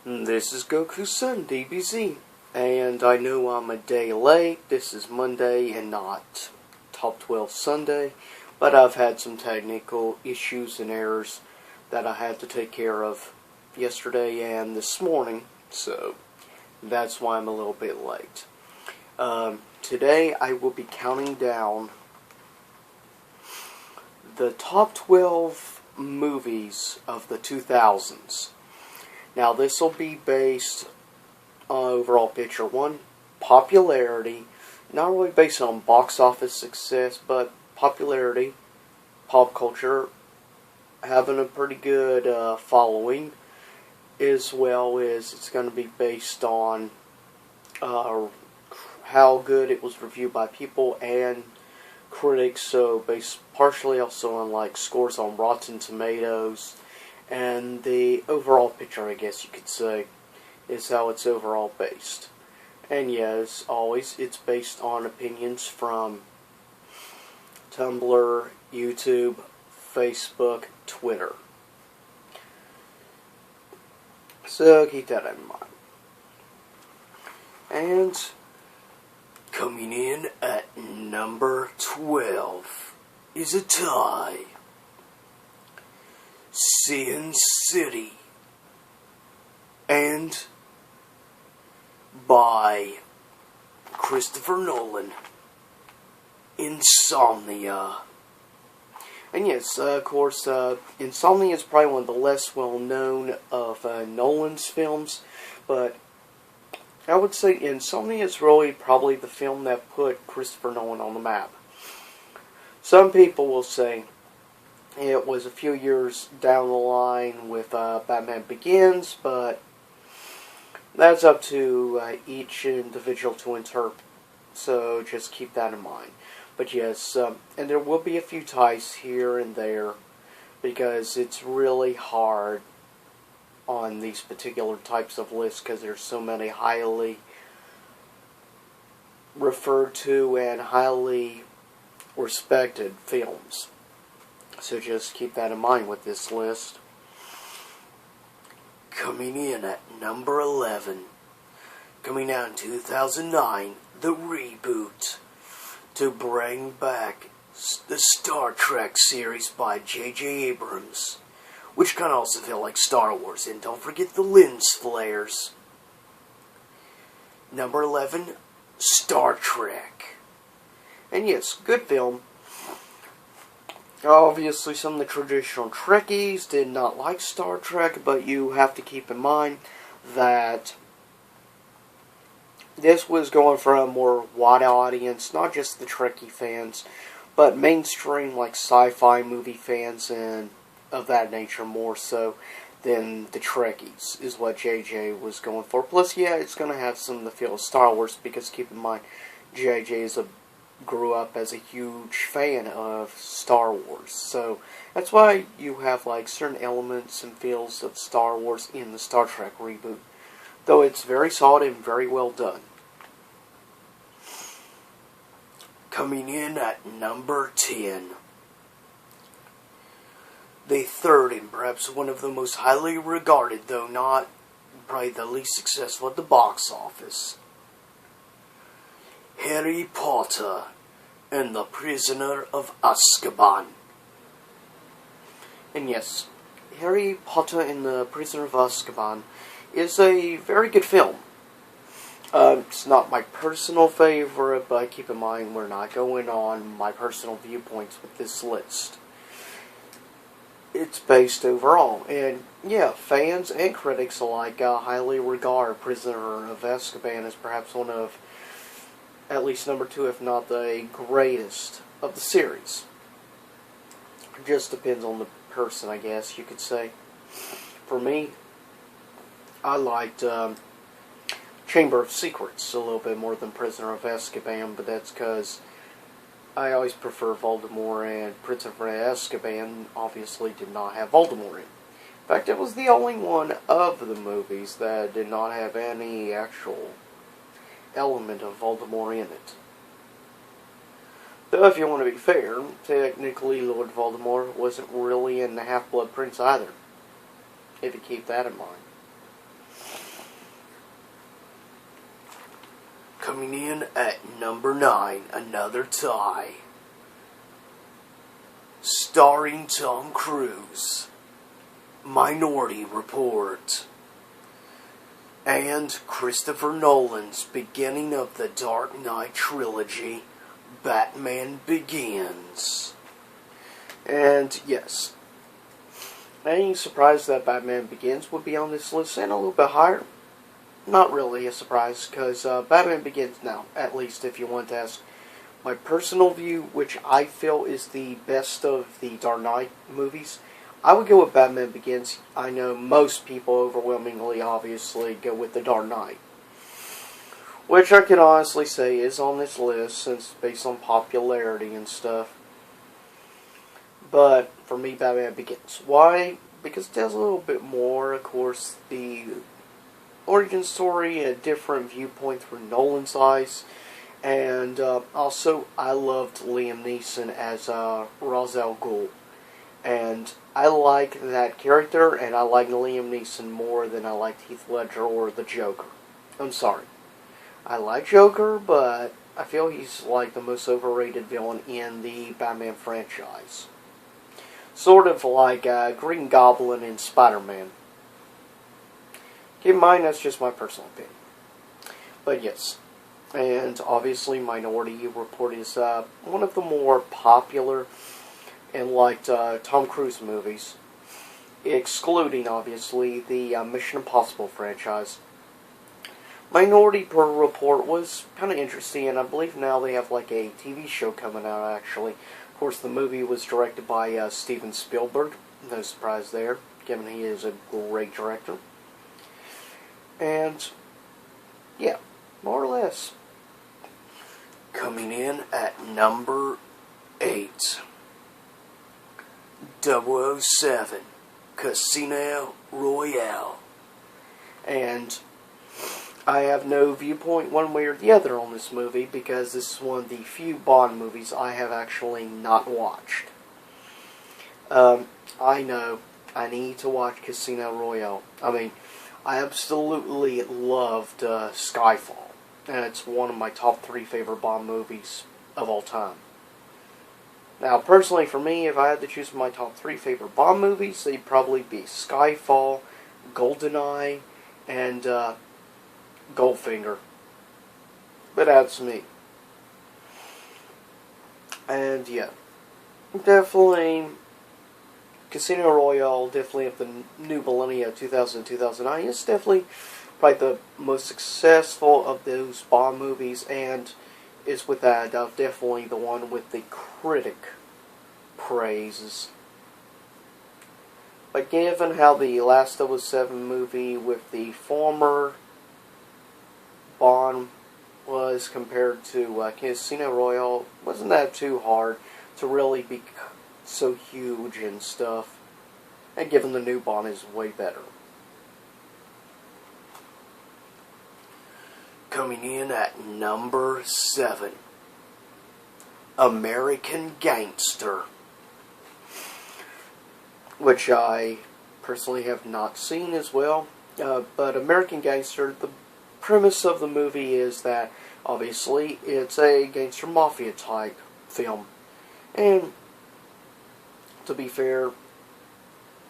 This is Goku's son, DBZ, and I know I'm a day late. This is Monday and not Top 12 Sunday, but I've had some technical issues and errors that I had to take care of yesterday and this morning, so that's why I'm a little bit late. Today I will be counting down the top 12 movies of the 2000s. Now, this will be based on overall picture. One, popularity. Not really based on box office success, but popularity, pop culture, having a pretty good following, as well as it's going to be based on how good it was reviewed by people and critics. So, based partially also on like scores on Rotten Tomatoes. And the overall picture, I guess you could say, is how it's overall based. And yeah, as always, it's based on opinions from Tumblr, YouTube, Facebook, Twitter. So keep that in mind. And coming in at number 12 is a tie. Sin City, and by Christopher Nolan, Insomnia. And yes, of course, Insomnia is probably one of the less well-known of Nolan's films, but I would say Insomnia is really probably the film that put Christopher Nolan on the map. Some people will say it was a few years down the line with Batman Begins, but that's up to each individual to interpret, so just keep that in mind. But yes, and there will be a few ties here and there, because it's really hard on these particular types of lists, because there's so many highly referred to and highly respected films. So just keep that in mind with this list. Coming in at number 11, coming out in 2009, the reboot to bring back the Star Trek series by J.J. Abrams, which kind of also feel like Star Wars. And don't forget the lens flares. Number 11, Star Trek. And yes, good film. Obviously, some of the traditional Trekkies did not like Star Trek, but you have to keep in mind that this was going for a more wide audience, not just the Trekkie fans, but mainstream, like sci-fi movie fans and of that nature more so than the Trekkies, is what JJ was going for. Plus, yeah, it's going to have some of the feel of Star Wars, because keep in mind, JJ grew up as a huge fan of Star Wars, so that's why you have like certain elements and feels of Star Wars in the Star Trek reboot, though it's very solid and very well done. Coming in at number 10, the third and perhaps one of the most highly regarded, though not probably the least successful at the box office, Harry Potter and the Prisoner of Azkaban. And yes, Harry Potter and the Prisoner of Azkaban is a very good film. It's not my personal favorite, but keep in mind we're not going on my personal viewpoints with this list. It's based overall, and yeah, fans and critics alike highly regard Prisoner of Azkaban as perhaps one of at least number 2, if not the greatest of the series. It just depends on the person, I guess you could say. For me, I liked Chamber of Secrets a little bit more than Prisoner of Azkaban, but that's because I always prefer Voldemort, and Prisoner of Azkaban obviously did not have Voldemort in. In fact, it was the only one of the movies that did not have any actual element of Voldemort in it. Though, if you want to be fair, technically Lord Voldemort wasn't really in the Half-Blood Prince either, if you keep that in mind. Coming in at number 9, another tie. Starring Tom Cruise, Minority Report, and Christopher Nolan's beginning of the Dark Knight trilogy, Batman Begins. And yes, any surprise that Batman Begins would be on this list and a little bit higher? Not really a surprise, because Batman Begins now, at least if you want to ask my personal view, which I feel is the best of the Dark Knight movies, I would go with Batman Begins. I know most people overwhelmingly, obviously, go with the Dark Knight, which I can honestly say is on this list, since it's based on popularity and stuff. But, for me, Batman Begins. Why? Because it tells a little bit more, of course, the origin story, a different viewpoint through Nolan's eyes. And also, I loved Liam Neeson as Ra's al Ghul. And I like that character, and I like Liam Neeson more than I liked Heath Ledger or the Joker. I'm sorry. I like Joker, but I feel he's like the most overrated villain in the Batman franchise. Sort of like Green Goblin in Spider-Man. Keep in mind, that's just my personal opinion. But yes. And obviously, Minority Report is one of the more popular and liked Tom Cruise movies, excluding, obviously, the Mission Impossible franchise. Minority Report was kind of interesting, and I believe now they have like a TV show coming out, actually. Of course, the movie was directed by Steven Spielberg. No surprise there, given he is a great director. And, yeah, more or less. Coming in at number 8, 007, Casino Royale. And I have no viewpoint one way or the other on this movie, because this is one of the few Bond movies I have actually not watched. I know I need to watch Casino Royale. I mean, I absolutely loved Skyfall. And it's one of my top 3 favorite Bond movies of all time. Now, personally, for me, if I had to choose my top 3 favorite Bond movies, they'd probably be Skyfall, GoldenEye, and Goldfinger. But that's me. And yeah, definitely Casino Royale, definitely of the new millennia, 2000, 2009, is definitely probably the most successful of those Bond movies, and is without doubt definitely the one with the critic praises. But given how the last 007 movie with the former Bond was compared to Casino Royale, wasn't that too hard to really be so huge and stuff, and given the new Bond is way better. Coming in at number 7, American Gangster, which I personally have not seen as well. But American Gangster, the premise of the movie is that, obviously, it's a gangster mafia type film. And, to be fair,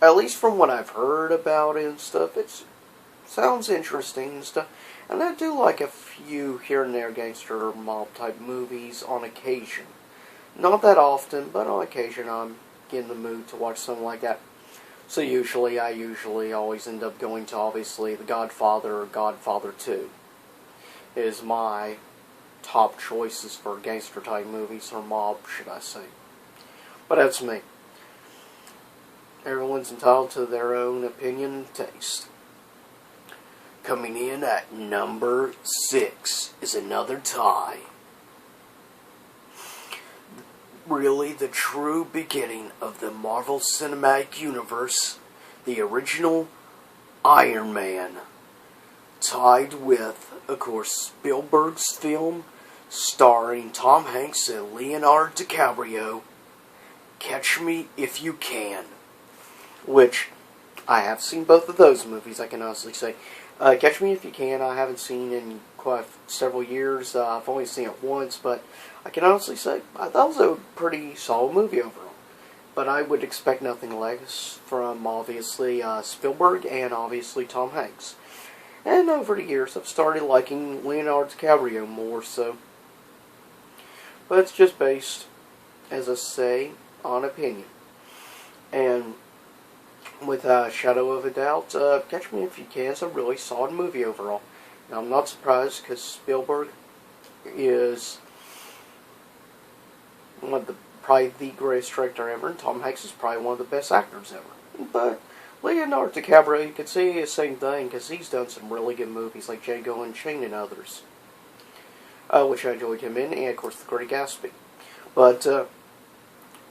at least from what I've heard about it and stuff, it sounds interesting and stuff. And I do like a few here and there gangster mob type movies on occasion. Not that often, but on occasion I'm in the mood to watch something like that. So I usually always end up going to, obviously, The Godfather or Godfather 2. Is my top choices for gangster type movies, or mob, should I say. But that's me. Everyone's entitled to their own opinion and taste. Coming in at number 6 is another tie. Really the true beginning of the Marvel Cinematic Universe, the original Iron Man, tied with, of course, Spielberg's film starring Tom Hanks and Leonardo DiCaprio, Catch Me If You Can, which I have seen both of those movies, I can honestly say. Catch Me If You Can, I haven't seen in quite several years. I've only seen it once, but I can honestly say I thought it was a pretty solid movie overall. But I would expect nothing less from, obviously, Spielberg and, obviously, Tom Hanks. And over the years, I've started liking Leonardo DiCaprio more, so. But it's just based, as I say, on opinion. And with a shadow of a doubt, Catch Me If You Can is a really solid movie overall. Now, I'm not surprised, because Spielberg is one of the probably the greatest director ever, and Tom Hanks is probably one of the best actors ever. But Leonardo DiCaprio, you could say the same thing, because he's done some really good movies, like Django Unchained and others, which I enjoyed him in, and of course The Great Gatsby. But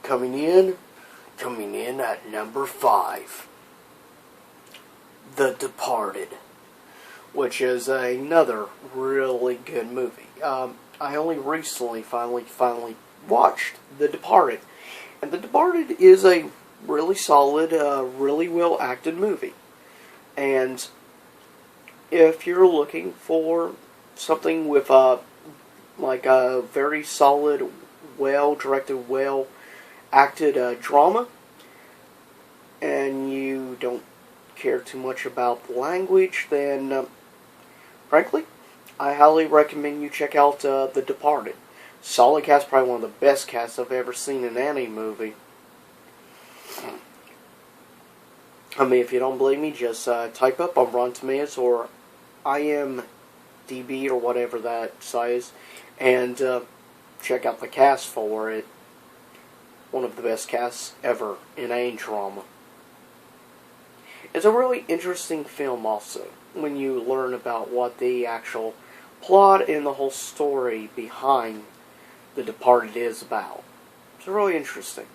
coming in at number 5, The Departed, which is another really good movie. I only recently finally watched The Departed, and The Departed is a really solid, really well acted movie. And if you're looking for something with like a very solid, well directed, well acted drama, and you don't care too much about the language, then frankly, I highly recommend you check out The Departed. Solid cast, probably one of the best casts I've ever seen in any movie. I mean, if you don't believe me, just type up on Rotten Tomatoes or IMDb or whatever that site is, and check out the cast for it. One of the best casts ever in a drama. It's a really interesting film also, when you learn about what the actual plot and the whole story behind The Departed is about. It's really interesting.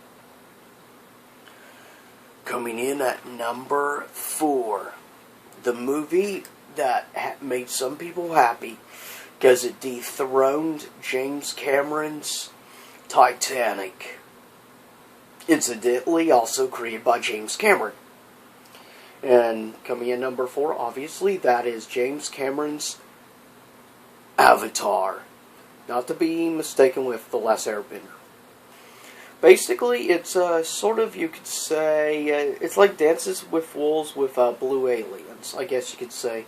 Coming in at number 4, the movie that made some people happy because it dethroned James Cameron's Titanic. Incidentally, also created by James Cameron. And coming in number 4, obviously, that is James Cameron's Avatar. Not to be mistaken with The Last Airbender. Basically, it's sort of, you could say, it's like Dances with Wolves with blue aliens, I guess you could say.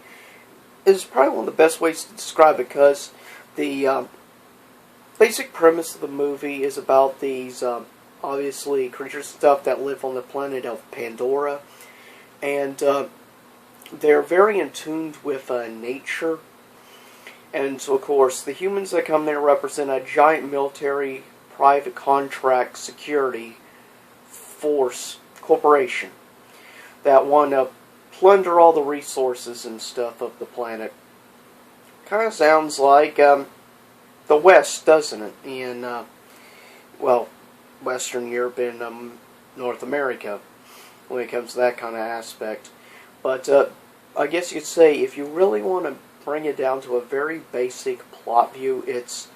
It's probably one of the best ways to describe it, because the basic premise of the movie is about these, obviously, creatures and stuff that live on the planet of Pandora. And they're very in tune with nature. And so, of course, the humans that come there represent a giant military private contract security force corporation that want to plunder all the resources and stuff of the planet. Kind of sounds like the West, doesn't it? In, well, Western Europe and North America, when it comes to that kind of aspect. But I guess you could say, if you really want to bring it down to a very basic plot view, it's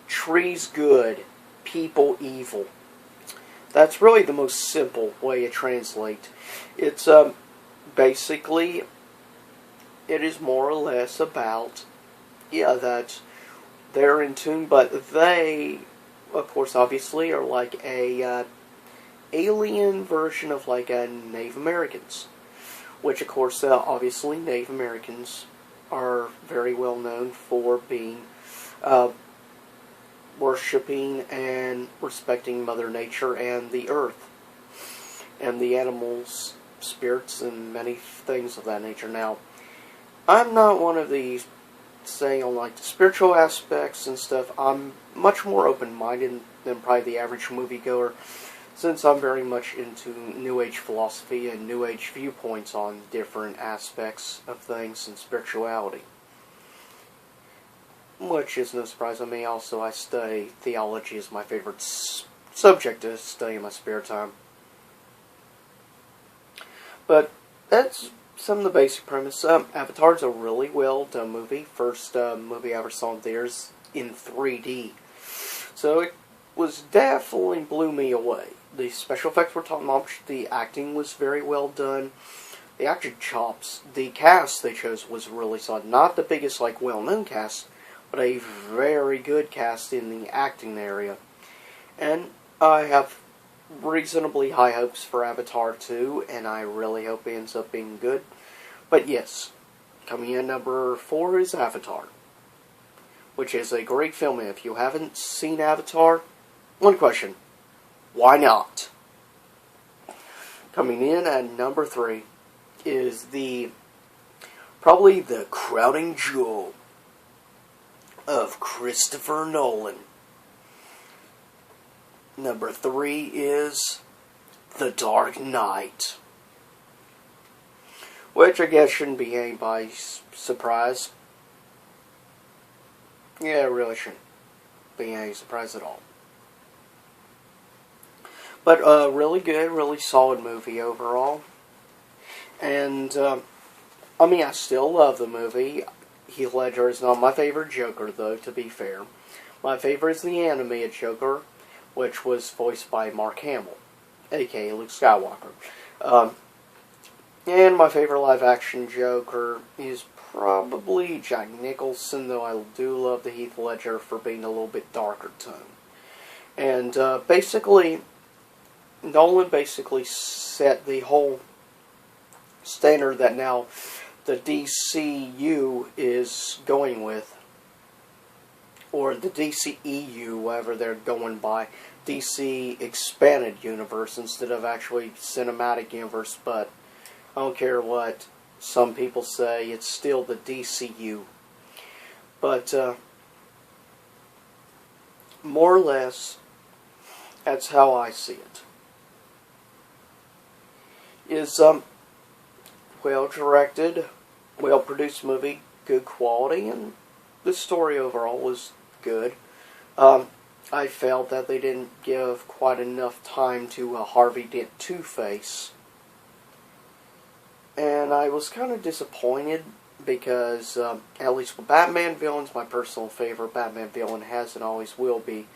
trees good, people evil. That's really the most simple way to translate. It's basically, it is more or less about, that they're in tune, but they, of course, obviously, are like a alien version of like Native Americans. Which, of course, obviously, Native Americans are very well known for being worshipping and respecting Mother Nature and the earth and the animals, spirits, and many things of that nature. Now, I'm not one of these saying on like the spiritual aspects and stuff. I'm much more open-minded than probably the average moviegoer, since I'm very much into New Age philosophy and New Age viewpoints on different aspects of things and spirituality. Which is no surprise on me. Also, I study theology as my favorite subject to study in my spare time. But that's some of the basic premise. Avatar's a really well done movie. First movie I ever saw in theaters in 3D. So it was definitely blew me away. The special effects were top notch. The acting was very well done. The acting chops. The cast they chose was really solid. Not the biggest, like, well-known cast, but a very good cast in the acting area. And I have reasonably high hopes for Avatar 2, and I really hope it ends up being good. But yes, coming in number 4 is Avatar, which is a great film. And if you haven't seen Avatar, one question: why not? Coming in at number 3 is probably the crowning jewel of Christopher Nolan. Number 3 is The Dark Knight, which I guess shouldn't be any by surprise. Yeah, it really shouldn't be any surprise at all. But really good, really solid movie overall. And, I still love the movie. Heath Ledger is not my favorite Joker, though, to be fair. My favorite is the animated Joker, which was voiced by Mark Hamill, a.k.a. Luke Skywalker. And my favorite live-action Joker is probably Jack Nicholson, though I do love the Heath Ledger for being a little bit darker tone. And basically, Nolan basically set the whole standard that now the DCU is going with, or the DCEU, whatever they're going by, DC Expanded Universe instead of actually Cinematic Universe, but I don't care what some people say, it's still the DCU. But, more or less, that's how I see it. Is, well-directed, well-produced movie, good quality, and the story overall was good. I felt that they didn't give quite enough time to Harvey Dent Two-Face. And I was kind of disappointed because, at least with Batman villains, my personal favorite Batman villain has and always will be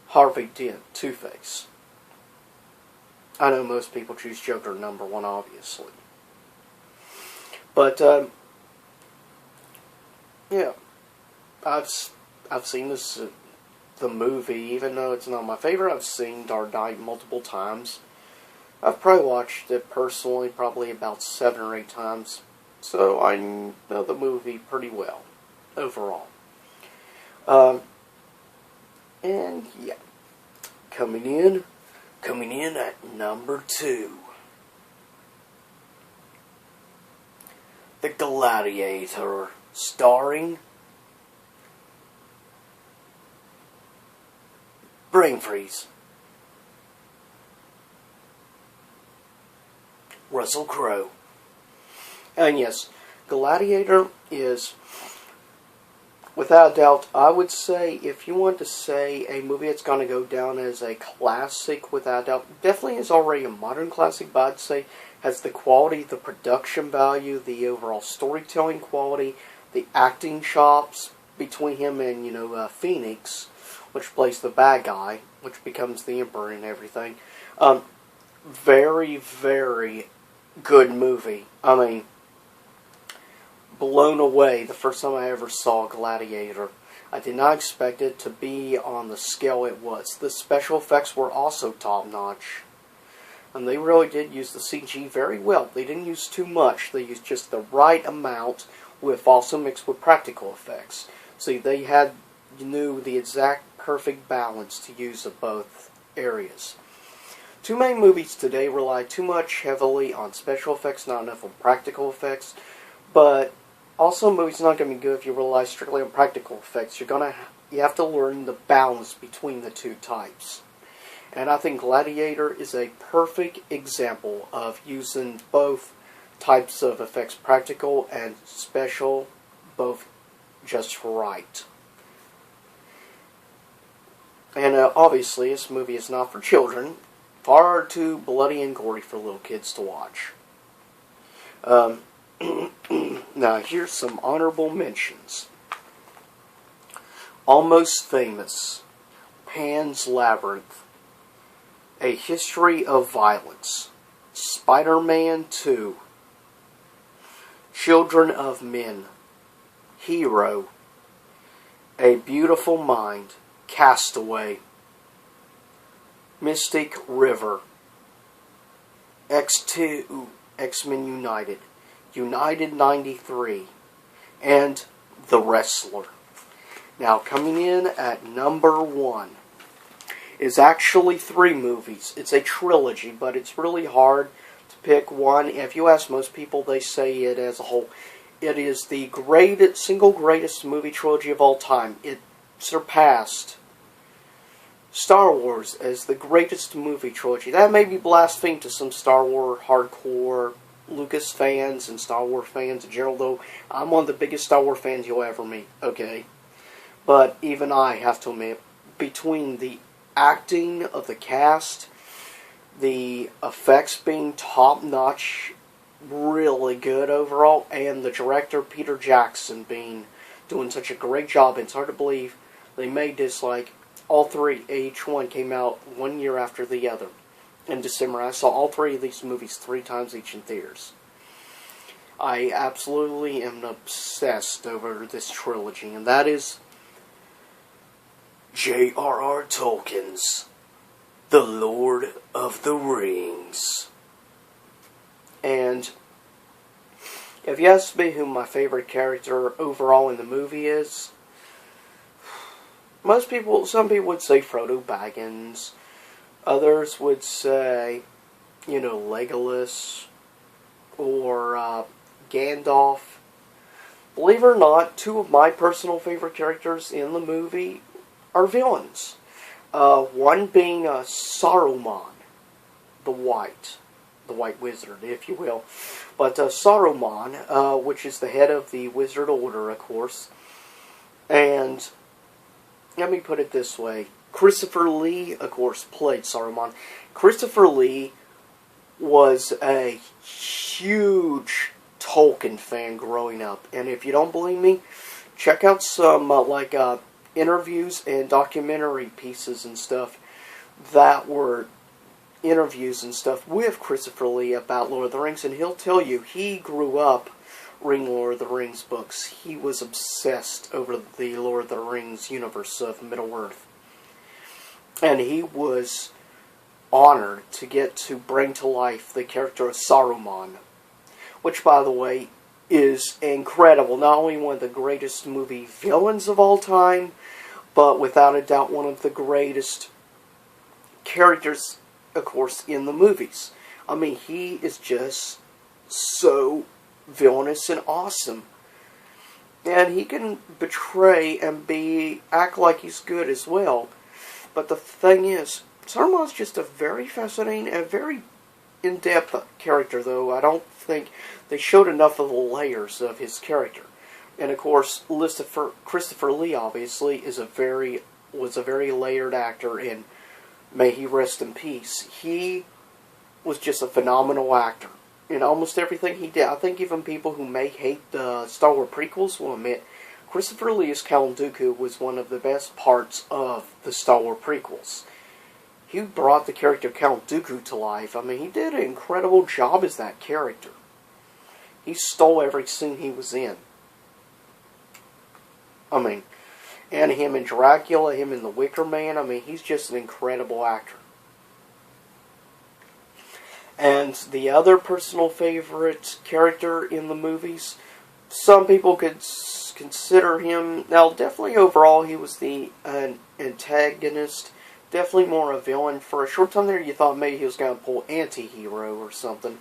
Harvey Dent Two-Face. I know most people choose Joker number 1, obviously. But, yeah, I've seen the movie, even though it's not my favorite. I've seen Dark Knight multiple times. I've probably watched it personally probably about 7 or 8 times. So I know the movie pretty well, overall. And yeah, coming in at number 2. The Gladiator, starring brain freeze, Russell Crowe. And yes, Gladiator is, without doubt, I would say, if you want to say a movie that's going to go down as a classic, without doubt, definitely is already a modern classic, but I'd say has the quality, the production value, the overall storytelling quality, the acting chops between him and, Phoenix, which plays the bad guy, which becomes the Emperor and everything. Very, very good movie. I mean, blown away the first time I ever saw Gladiator. I did not expect it to be on the scale it was. The special effects were also top-notch. And they really did use the CG very well. They didn't use too much. They used just the right amount, with also mixed with practical effects. See, they knew the exact perfect balance to use of both areas. Too many movies today rely too much heavily on special effects, not enough on practical effects. But also, a movie's not going to be good if you rely strictly on practical effects. You have to learn the balance between the two types. And I think Gladiator is a perfect example of using both types of effects, practical and special, both just right. And obviously, this movie is not for children. Far too bloody and gory for little kids to watch. Now, here's some honorable mentions. Almost Famous, Pan's Labyrinth, A History of Violence, Spider-Man 2, Children of Men, Hero, A Beautiful Mind, Castaway, Mystic River, X2, X-Men United, United 93, and The Wrestler. Now, coming in at number 1 is actually 3 movies. It's a trilogy, but it's really hard to pick one. If you ask most people, they say it as a whole. It is the single greatest movie trilogy of all time. It surpassed Star Wars as the greatest movie trilogy. That may be blaspheme to some Star Wars hardcore Lucas fans and Star Wars fans in general, though I'm one of the biggest Star Wars fans you'll ever meet, okay? But even I have to admit, between the acting of the cast, the effects being top-notch, really good overall, and the director, Peter Jackson, doing such a great job, it's hard to believe they made this, like, all 3, each one came out 1 year after the other. In December, I saw all 3 of these movies 3 times each in theaters. I absolutely am obsessed over this trilogy, and that is J.R.R. Tolkien's The Lord of the Rings. And if you ask me who my favorite character overall in the movie is, some people would say Frodo Baggins. Others would say, Legolas or Gandalf. Believe it or not, 2 of my personal favorite characters in the movie are villains. One being Saruman, the White Wizard, if you will. But Saruman, which is the head of the Wizard Order, of course. And let me put it this way. Christopher Lee, of course, played Saruman. Christopher Lee was a huge Tolkien fan growing up. And if you don't believe me, check out some interviews and documentary pieces and stuff that were interviews and stuff with Christopher Lee about Lord of the Rings, and he'll tell you he grew up reading Lord of the Rings books. He was obsessed over the Lord of the Rings universe of Middle-earth. And he was honored to get to bring to life the character of Saruman, which, by the way, is incredible. Not only one of the greatest movie villains of all time, but without a doubt one of the greatest characters, of course, in the movies. I mean, he is just so villainous and awesome. And he can betray and act like he's good as well. But the thing is, Saruman's just a very fascinating and very in-depth character, though I don't think they showed enough of the layers of his character. And of course, Christopher Lee obviously was a very layered actor, and may he rest in peace. He was just a phenomenal actor in almost everything he did. I think even people who may hate the Star Wars prequels will admit Christopher Lee as Count Dooku was one of the best parts of the Star Wars prequels. He brought the character Count Dooku to life. I mean, he did an incredible job as that character. He stole every scene he was in. I mean, and him in Dracula, him in The Wicker Man, I mean, he's just an incredible actor. And the other personal favorite character in the movies, some people could consider him, now definitely overall he was the antagonist, definitely more a villain. For a short time there you thought maybe he was going to pull anti-hero or something.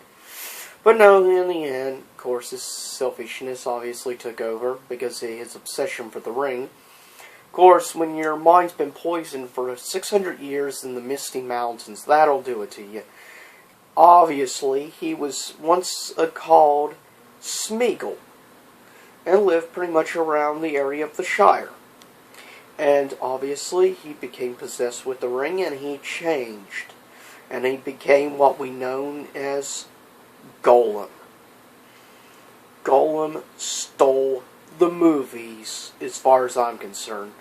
But no, in the end, of course, his selfishness obviously took over because of his obsession for the ring. Of course, when your mind's been poisoned for 600 years in the Misty Mountains, that'll do it to you. Obviously, he was once called Smeagol and lived pretty much around the area of the Shire. And obviously, he became possessed with the ring and he changed. And he became what we know as Gollum. Gollum stole the movies, as far as I'm concerned.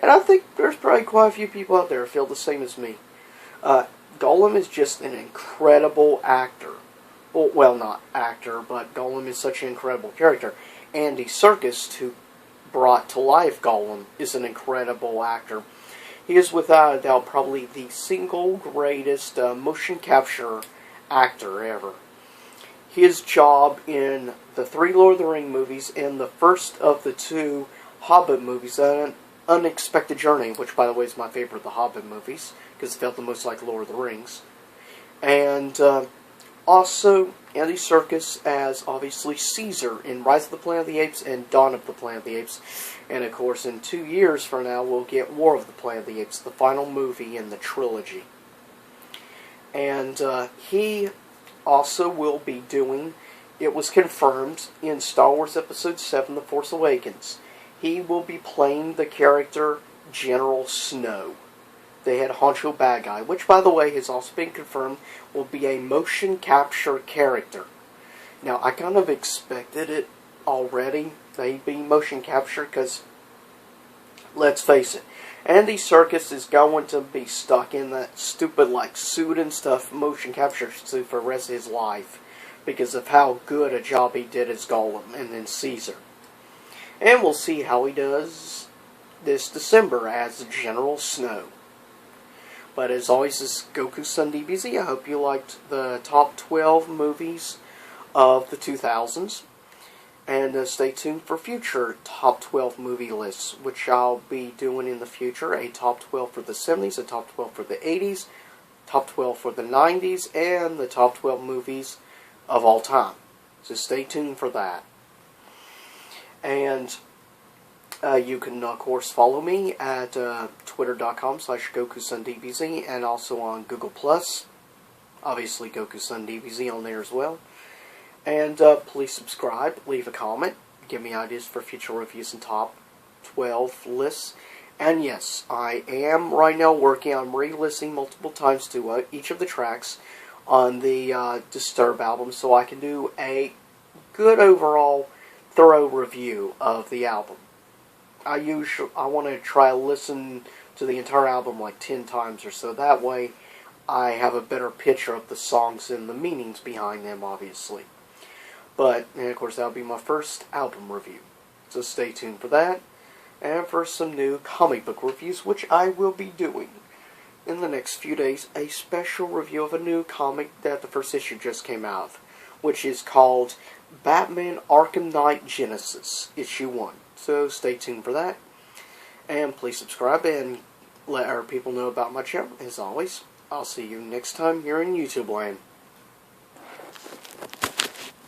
And I think there's probably quite a few people out there who feel the same as me. Gollum is just an incredible actor. Well, not actor, but Gollum is such an incredible character. Andy Serkis, who brought to life Gollum, is an incredible actor. He is without a doubt probably the single greatest motion capture actor ever. His job in the 3 Lord of the Rings movies and the first of the 2 Hobbit movies, An Unexpected Journey, which by the way is my favorite of the Hobbit movies, because it felt the most like Lord of the Rings. And also Andy Serkis as, obviously, Caesar in Rise of the Planet of the Apes and Dawn of the Planet of the Apes. And, of course, in 2 years from now, we'll get War of the Planet of the Apes, the final movie in the trilogy. And he also will be doing, it was confirmed in Star Wars Episode 7, The Force Awakens, he will be playing the character General Snow, the head honcho bad guy, which, by the way, has also been confirmed will be a motion capture character. Now, I kind of expected it already, they'd be motion capture, because, let's face it, Andy Serkis is going to be stuck in that stupid, suit and stuff motion capture suit for the rest of his life, because of how good a job he did as Gollum and then Caesar. And we'll see how he does this December as General Snow. But as always, this is Goku-san DBZ. I hope you liked the top 12 movies of the 2000s. And stay tuned for future top 12 movie lists, which I'll be doing in the future. A top 12 for the 70s, a top 12 for the 80s, top 12 for the 90s, and the top 12 movies of all time. So stay tuned for that. And you can, of course, follow me at twitter.com/GokuSunDBZ and also on Google+. Obviously, GokuSunDBZ on there as well. And please subscribe, leave a comment, give me ideas for future reviews and top 12 lists. And yes, I am right now working on re-listening multiple times to each of the tracks on the Disturb album, so I can do a good overall thorough review of the album. I want to try to listen to the entire album 10 times or so. That way I have a better picture of the songs and the meanings behind them, obviously. But, and of course, that'll be my first album review. So stay tuned for that. And for some new comic book reviews, which I will be doing in the next few days. A special review of a new comic that the first issue just came out of, which is called Batman Arkham Knight Genesis, Issue 1. So stay tuned for that. And please subscribe and let our people know about my channel. As always, I'll see you next time here in YouTube land.